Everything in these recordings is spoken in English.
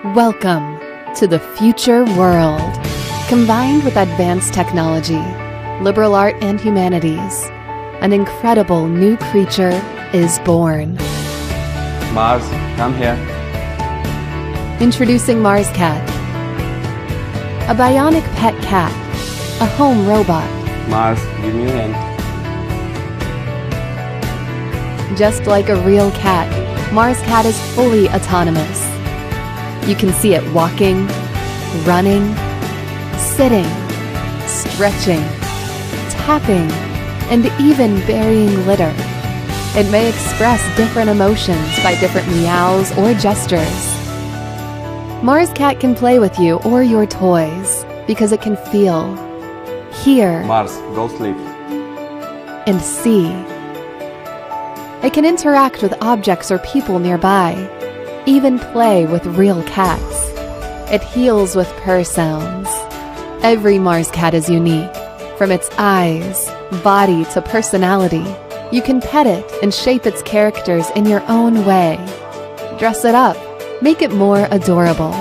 Welcome to the future world. Combined with advanced technology, liberal art and humanities, an incredible new creature is born. Mars, come here. Introducing MarsCat, a bionic pet cat, a home robot. Mars, give me your hand. Just like a real cat, MarsCat is fully autonomous. You can see it walking, running, sitting, stretching, tapping, and even burying litter. It may express different emotions by different meows or gestures. MarsCat can play with you or your toys because it can feel, hear, Mars, go sleep. and see. It can interact with objects or people nearby, even play with real cats. It heals with purr sounds. Every MarsCat is unique, from its eyes, body to personality. You can pet it and shape its characters in your own way. Dress it up, make it more adorable.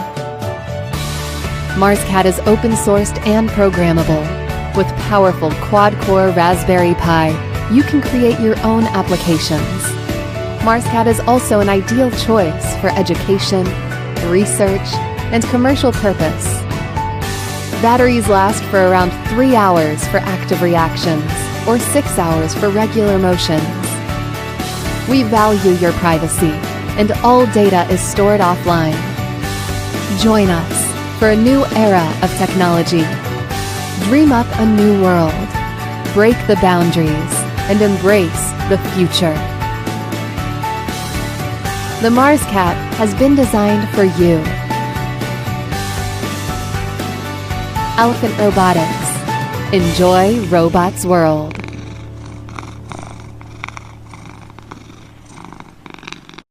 MarsCat is open-sourced and programmable. With powerful quad-core Raspberry Pi, you can create your own applications. MarsCat is also an ideal choice for education, research, and commercial purpose. Batteries last for around 3 hours for active reactions, or 6 hours for regular motions. We value your privacy, and all data is stored offline. Join us for a new era of technology. Dream up a new world. Break the boundaries and embrace the future. The MarsCat has been designed for you. Elephant Robotics. Enjoy Robots World.